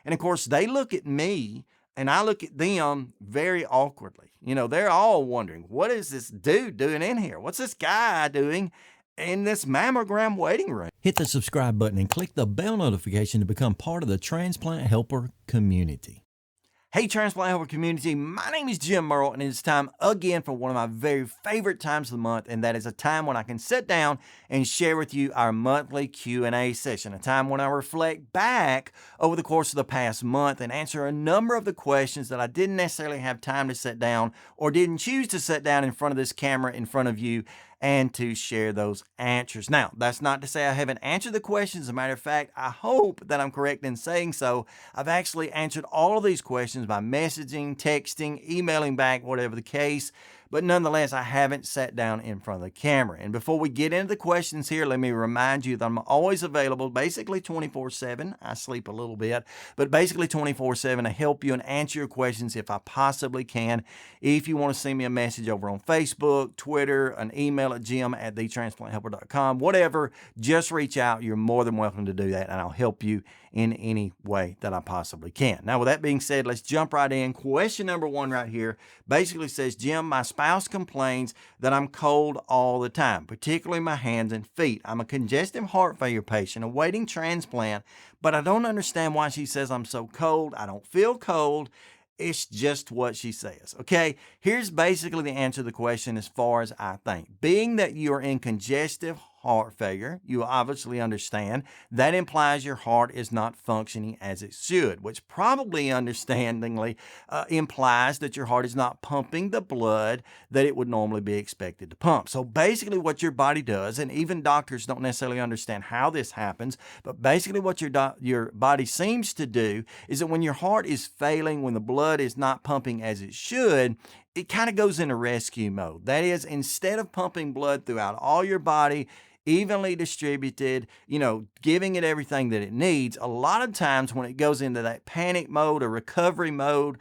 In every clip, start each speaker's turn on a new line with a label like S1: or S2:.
S1: And of course, they look at me and I look at them very awkwardly. They're all wondering, what is this dude doing in here? What's this guy doing in this mammogram waiting room?
S2: Hit the subscribe button and click the bell notification to become part of the Transplant Helper community.
S1: Hey, Transplant Helper community, my name is Jim Merle, and it's time again for one of my very favorite times of the month, and that is a time when I can sit down and share with you our monthly Q&A session, a time when I reflect back over the course of the past month and answer a number of the questions that I didn't necessarily have time to sit down or didn't choose to sit down in front of this camera in front of you and to share those answers. Now, that's not to say I haven't answered the questions. As a matter of fact, I hope that I'm correct in saying so. I've actually answered all of these questions by messaging, texting, emailing back, whatever the case. But nonetheless, I haven't sat down in front of the camera. And before we get into the questions here, let me remind you that I'm always available, basically 24/7. I sleep a little bit, but basically 24/7 to help you and answer your questions if I possibly can. If you want to send me a message over on Facebook, Twitter, an email at jim@thetransplanthelper.com, whatever, just reach out. You're more than welcome to do that, and I'll help you in any way that I possibly can. Now, with that being said, let's jump right in. Question number 1 right here basically says, Jim, my spouse complains that I'm cold all the time, particularly my hands and feet. I'm a congestive heart failure patient awaiting transplant, but I don't understand why she says I'm so cold. I don't feel cold. It's just what she says. Okay, here's basically the answer to the question as far as I think. Being that you're in congestive heart failure, you obviously understand that implies your heart is not functioning as it should, which probably understandingly implies that your heart is not pumping the blood that it would normally be expected to pump. So basically what your body does, and even doctors don't necessarily understand how this happens, but basically what your body seems to do is that when your heart is failing, when the blood is not pumping as it should, it kind of goes into rescue mode. That is, instead of pumping blood throughout all your body, evenly distributed, giving it everything that it needs, a lot of times when it goes into that panic mode or recovery mode,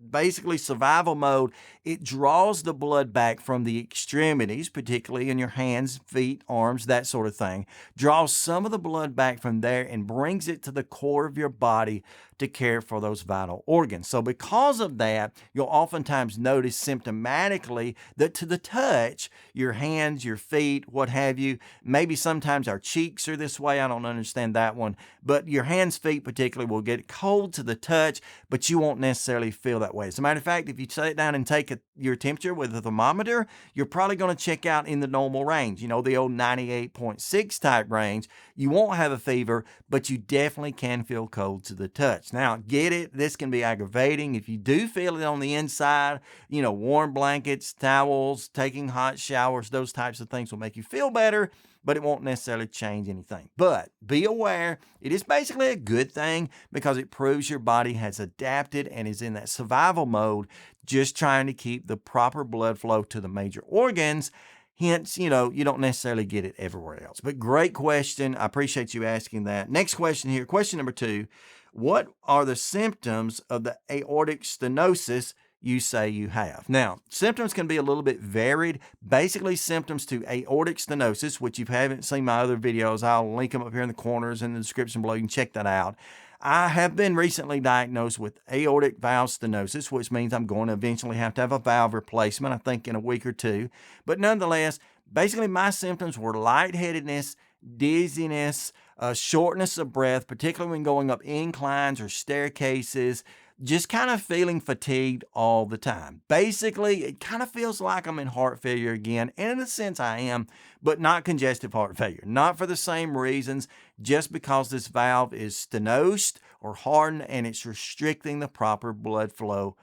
S1: basically survival mode, it draws the blood back from the extremities, particularly in your hands, feet, arms, that sort of thing, draws some of the blood back from there and brings it to the core of your body to care for those vital organs. So because of that, you'll oftentimes notice symptomatically that to the touch, your hands, your feet, what have you, maybe sometimes our cheeks are this way. I don't understand that one, but your hands, feet particularly will get cold to the touch, but you won't necessarily feel that way. As a matter of fact, if you sit down and take your temperature with a thermometer, you're probably going to check out in the normal range, the old 98.6 type range. You won't have a fever, but you definitely can feel cold to the touch. Now, get it, this can be aggravating. If you do feel it on the inside, warm blankets, towels, taking hot showers, those types of things will make you feel better, but it won't necessarily change anything. But be aware, it is basically a good thing because it proves your body has adapted and is in that survival mode, just trying to keep the proper blood flow to the major organs. Hence, you don't necessarily get it everywhere else. But great question. I appreciate you asking that. Next question here. Question number 2. What are the symptoms of the aortic stenosis you say you have? Now, symptoms can be a little bit varied. Basically, symptoms to aortic stenosis, which if you haven't seen my other videos, I'll link them up here in the corners in the description below. You can check that out. I have been recently diagnosed with aortic valve stenosis, which means I'm going to eventually have to have a valve replacement, I think in a week or 2. But nonetheless, basically my symptoms were lightheadedness, dizziness, shortness of breath, particularly when going up inclines or staircases, just kind of feeling fatigued all the time. Basically, it kind of feels like I'm in heart failure again, and in a sense I am, but not congestive heart failure. Not for the same reasons, just because this valve is stenosed or hardened and it's restricting the proper blood flow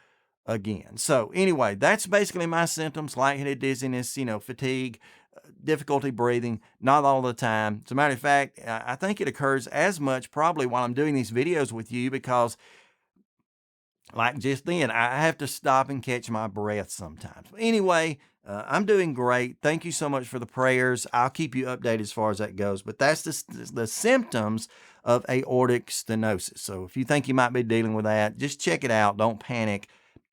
S1: again. So anyway, that's basically my symptoms: lightheaded, dizziness, fatigue, difficulty breathing, not all the time. As a matter of fact, I think it occurs as much probably while I'm doing these videos with you because like just then, I have to stop and catch my breath sometimes. But anyway, I'm doing great. Thank you so much for the prayers. I'll keep you updated as far as that goes. But that's the symptoms of aortic stenosis. So if you think you might be dealing with that, just check it out. Don't panic.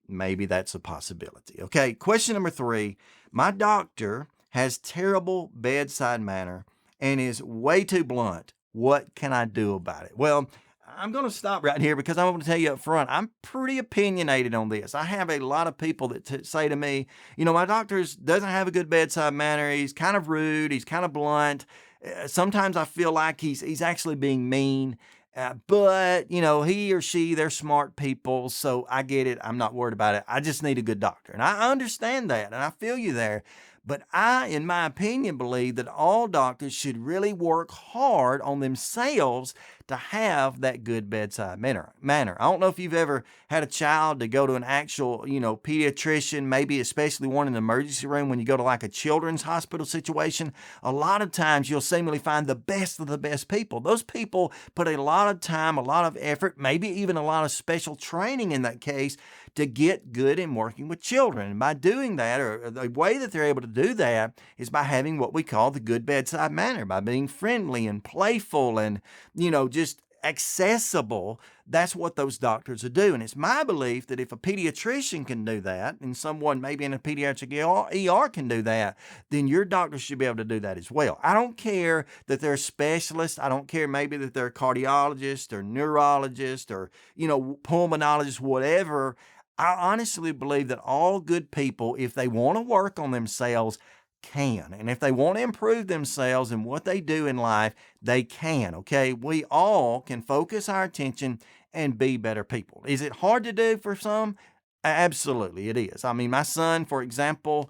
S1: Maybe that's a possibility. Okay, question number 3. My doctor has terrible bedside manner and is way too blunt. What can I do about it? Well, I'm going to stop right here because I'm going to tell you up front, I'm pretty opinionated on this. I have a lot of people that say to me, my doctor doesn't have a good bedside manner. He's kind of rude. He's kind of blunt. Sometimes I feel like he's actually being mean. But, he or she, they're smart people. So I get it. I'm not worried about it. I just need a good doctor. And I understand that. And I feel you there. But I, in my opinion, believe that all doctors should really work hard on themselves to have that good bedside manner. I don't know if you've ever had a child to go to an actual, pediatrician, maybe especially one in the emergency room when you go to like a children's hospital situation. A lot of times you'll seemingly find the best of the best people. Those people put a lot of time, a lot of effort, maybe even a lot of special training in that case to get good in working with children. And by doing that, or the way that they're able to do that, is by having what we call the good bedside manner, by being friendly and playful and, just accessible. That's what those doctors are doing. It's my belief that if a pediatrician can do that, and someone maybe in a pediatric ER can do that, then your doctor should be able to do that as well. I don't care that they're specialists. I don't care maybe that they're a cardiologist or neurologist or, pulmonologist, whatever. I honestly believe that all good people, if they want to work on themselves, can. And if they want to improve themselves and what they do in life, they can. Okay. We all can focus our attention and be better people. Is it hard to do for some? Absolutely, it is. I mean, my son, for example,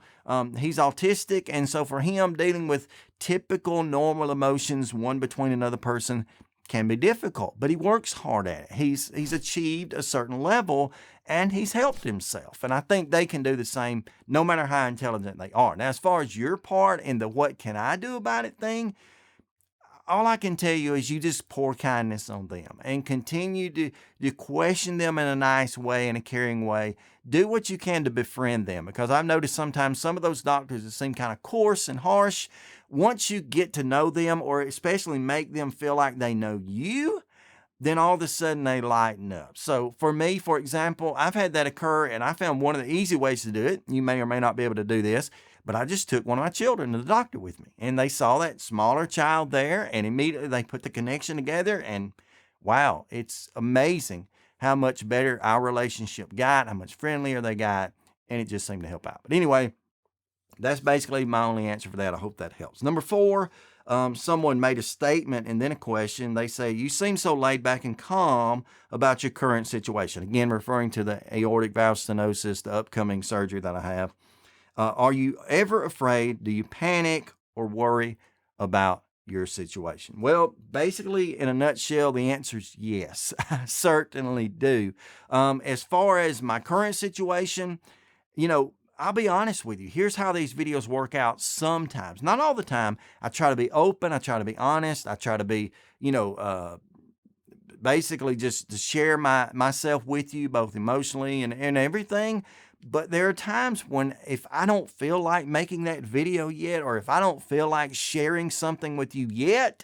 S1: he's autistic. And so for him, dealing with typical normal emotions, one between another person, can be difficult, but he works hard at it. He's achieved a certain level and he's helped himself. And I think they can do the same no matter how intelligent they are. Now, as far as your part in the what can I do about it thing, all I can tell you is you just pour kindness on them and continue to question them in a nice way, in a caring way. Do what you can to befriend them, because I've noticed sometimes some of those doctors that seem kind of coarse and harsh, once you get to know them, or especially make them feel like they know you, then all of a sudden they lighten up. So for me, for example, I've had that occur, and I found one of the easy ways to do it. You may or may not be able to do this, but I just took one of my children to the doctor with me, and they saw that smaller child there, and immediately they put the connection together, and wow, it's amazing how much better our relationship got, how much friendlier they got, and it just seemed to help out. But anyway, that's basically my only answer for that. I hope that helps. Number 4, someone made a statement and then a question. They say, "You seem so laid back and calm about your current situation." Again, referring to the aortic valve stenosis, the upcoming surgery that I have. Are you ever afraid? Do you panic or worry about your situation? Well, basically, in a nutshell, the answer is yes. I certainly do. As far as my current situation, I'll be honest with you. Here's how these videos work out sometimes. Not all the time. I try to be open. I try to be honest. I try to be, basically just to share myself with you, both emotionally and everything. But there are times when if I don't feel like making that video yet, or if I don't feel like sharing something with you yet,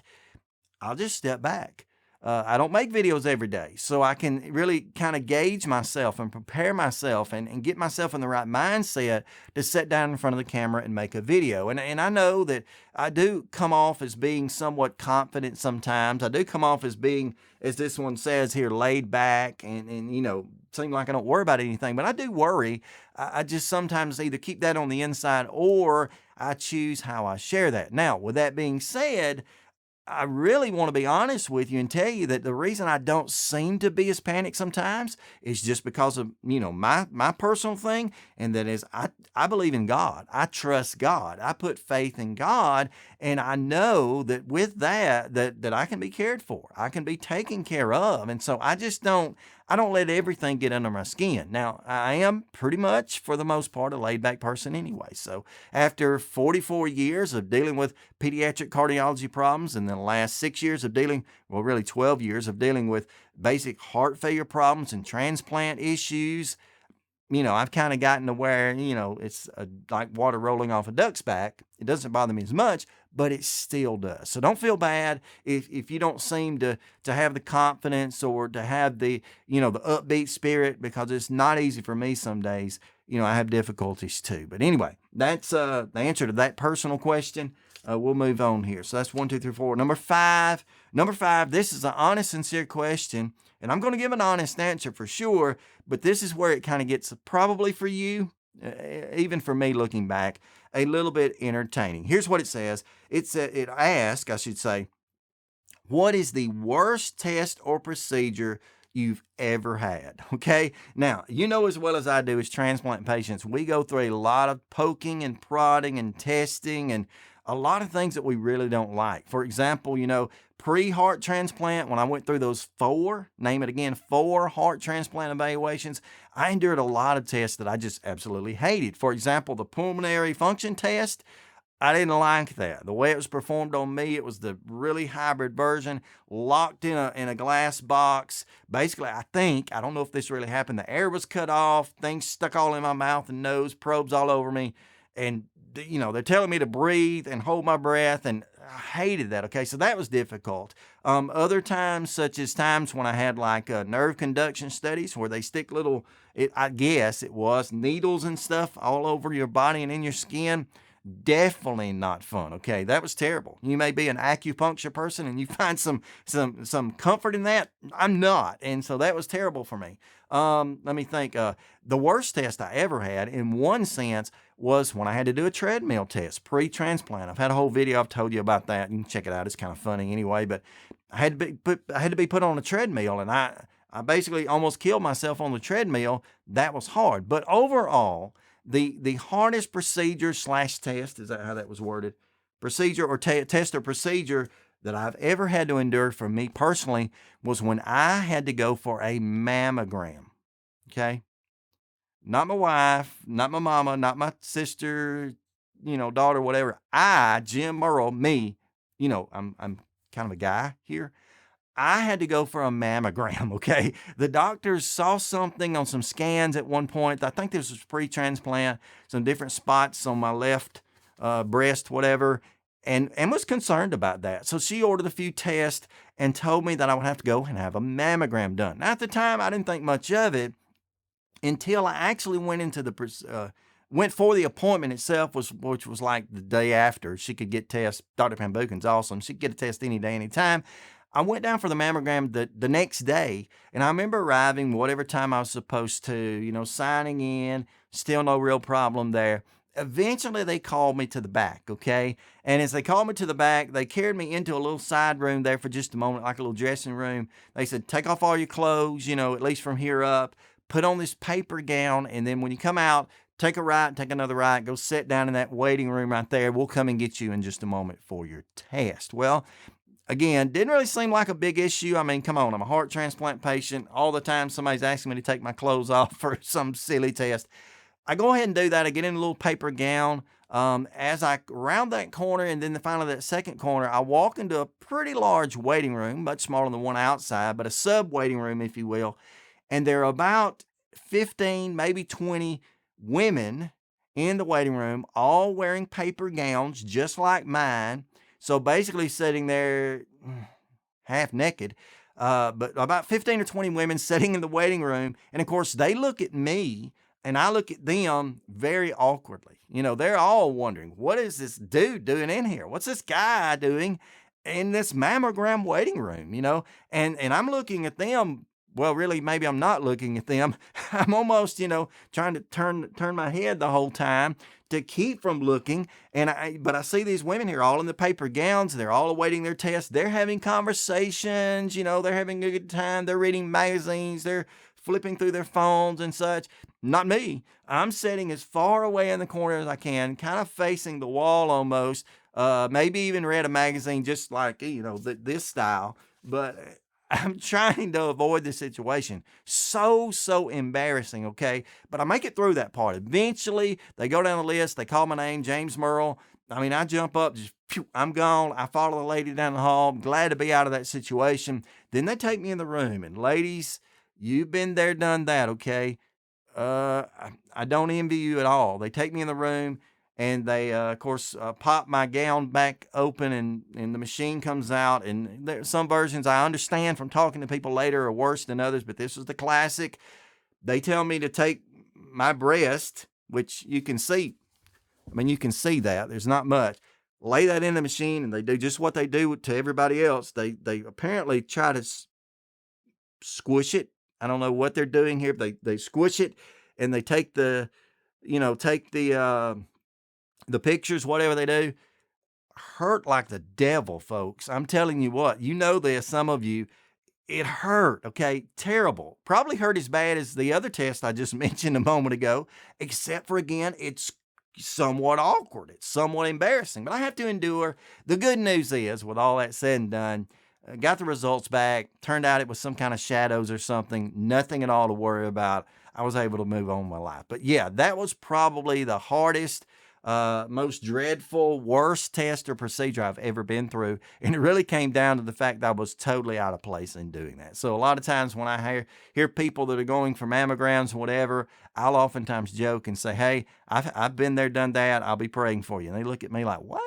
S1: I'll just step back. I don't make videos every day, so I can really kind of gauge myself and prepare myself and get myself in the right mindset to sit down in front of the camera and make a video. And I know that I do come off as being somewhat confident sometimes. I do come off as being, as this one says here, laid back and seem like I don't worry about anything, but I do worry. I just sometimes either keep that on the inside or I choose how I share that. Now, with that being said, I really want to be honest with you and tell you that the reason I don't seem to be as panicked sometimes is just because of, my personal thing. And that is, I believe in God. I trust God. I put faith in God. And I know that with that I can be cared for. I can be taken care of. And so I don't let everything get under my skin. Now, I am pretty much, for the most part, a laid-back person anyway. So after 44 years of dealing with pediatric cardiology problems, and then the last 6 years of really 12 years of dealing with basic heart failure problems and transplant issues, I've kind of gotten to where, it's like water rolling off a duck's back. It doesn't bother me as much, but it still does. So don't feel bad if you don't seem to have the confidence or to have the upbeat spirit, because it's not easy for me some days. I have difficulties too. But anyway, that's the answer to that personal question. We'll move on here. So that's 1, 2, 3, 4. Number 5, Number 5, this is an honest, sincere question, and I'm going to give an honest answer for sure, but this is where it kind of gets probably for you, even for me looking back, a little bit entertaining. Here's what it says. It asks, I should say, what is the worst test or procedure you've ever had? Okay. Now, you know as well as I do, as transplant patients, we go through a lot of poking and prodding and testing and a lot of things that we really don't like. For example, pre heart transplant, when I went through those name it again, 4 heart transplant evaluations, I endured a lot of tests that I just absolutely hated. For example, the pulmonary function test. I didn't like that. The way it was performed on me, it was the really hybrid version, locked in a glass box. Basically, I don't know if this really happened. The air was cut off, things stuck all in my mouth and nose, probes all over me. And, they're telling me to breathe and hold my breath. And I hated that. Okay. So that was difficult. Other times, such as times when I had like nerve conduction studies where they stick I guess it was needles and stuff all over your body and in your skin. Definitely not fun. Okay, that was terrible. You may be an acupuncture person and you find some comfort in that. I'm not, and so that was terrible for me. Let me think. The worst test I ever had, in one sense, was when I had to do a treadmill test pre-transplant. I've had a whole video. I've told you about that. You can check it out. It's kind of funny anyway. But I had to be put on a treadmill, and I basically almost killed myself on the treadmill. That was hard, but overall, the hardest procedure slash test, is that how that was worded? Procedure or test or procedure that I've ever had to endure for me personally was when I had to go for a mammogram. Okay. Not my wife, not my mama, not my sister, daughter, whatever. Jim Murrow, me, I'm kind of a guy here. I had to go for a mammogram, okay? The doctors saw something on some scans at one point. I think this was pre-transplant, some different spots on my left breast, whatever, and was concerned about that. So she ordered a few tests and told me that I would have to go and have a mammogram done. Now, at the time, I didn't think much of it until I actually went for the appointment itself, which was like the day after. She could get tests. Dr. Van Buchen's awesome. She could get a test any day, anytime. I went down for the mammogram the next day, and I remember arriving whatever time I was supposed to, signing in, still no real problem there. Eventually, they called me to the back, okay? And as they called me to the back, they carried me into a little side room there for just a moment, like a little dressing room. They said, take off all your clothes, at least from here up, put on this paper gown, and then when you come out, take a right, take another right, go sit down in that waiting room right there. We'll come and get you in just a moment for your test. Well, again, didn't really seem like a big issue. I mean, come on, I'm a heart transplant patient. All the time somebody's asking me to take my clothes off for some silly test. I go ahead and do that. I get in a little paper gown. As I round that corner and then finally that second corner, I walk into a pretty large waiting room, much smaller than the one outside, but a sub waiting room, if you will. And there are about 15, maybe 20 women in the waiting room, all wearing paper gowns just like mine. So basically sitting there half naked, but about 15 or 20 women sitting in the waiting room. And of course, they look at me and I look at them very awkwardly. They're all wondering, what is this dude doing in here? What's this guy doing in this mammogram waiting room? And I'm looking at them. Well, really, maybe I'm not looking at them. I'm almost, trying to turn my head the whole time to keep from looking. But I see these women here all in the paper gowns. They're all awaiting their test. They're having conversations, they're having a good time. They're reading magazines. They're flipping through their phones and such. Not me. I'm sitting as far away in the corner as I can, kind of facing the wall almost. Maybe even read a magazine just like, this style. But I'm trying to avoid this situation. So embarrassing, okay? But I make it through that part. Eventually, they go down the list. They call my name, James Merle. I mean, I jump up, just, phew, I'm gone. I follow the lady down the hall. I'm glad to be out of that situation. Then they take me in the room. And ladies, you've been there, done that, okay? I don't envy you at all. They take me in the room. And they, of course, pop my gown back open and the machine comes out. And there, some versions I understand from talking to people later are worse than others, but this was the classic. They tell me to take my breast, which you can see. I mean, you can see that. There's not much. lay that in the machine, and they do just what they do to everybody else. They apparently try to squish it. I don't know what they're doing here, but they squish it, and they take the pictures, whatever they do. Hurt like the devil, folks. I'm telling you what, you know this, some of you. It hurt, okay? Terrible. Probably hurt as bad as the other test I just mentioned a moment ago, except for, again, it's somewhat awkward. It's somewhat embarrassing, but I have to endure. The good news is, with all that said and done, got the results back. Turned out it was some kind of shadows or something. Nothing at all to worry about. I was able to move on with my life. But yeah, that was probably the hardest, most dreadful, worst test or procedure I've ever been through. And it really came down to the fact that I was totally out of place in doing that. So a lot of times when I hear people that are going for mammograms or whatever, I'll oftentimes joke and say, hey, I've been there, done that. I'll be praying for you. And they look at me like, what?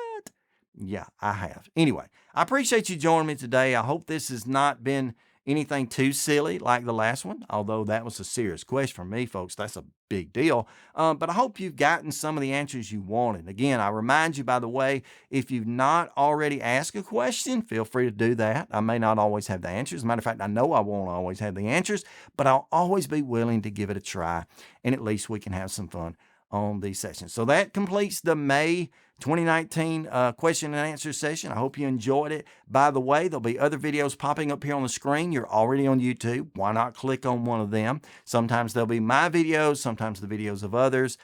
S1: Yeah, I have. Anyway, I appreciate you joining me today. I hope this has not been anything too silly like the last one, although that was a serious question for me, folks. That's a big deal. But I hope you've gotten some of the answers you wanted. Again, I remind you, by the way, if you've not already asked a question, feel free to do that. I may not always have the answers. As a matter of fact, I know I won't always have the answers, but I'll always be willing to give it a try, and at least we can have some fun on these sessions. So that completes the May 2019 question and answer session. I hope you enjoyed it. By the way, there'll be other videos popping up here on the screen. You're already on YouTube. Why not click on one of them? Sometimes they'll be my videos, sometimes the videos of others.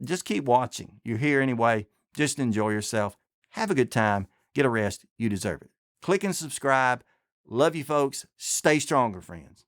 S1: Just keep watching. You're here anyway. Just enjoy yourself. Have a good time. Get a rest. You deserve it. Click and subscribe. Love you, folks. Stay stronger, friends.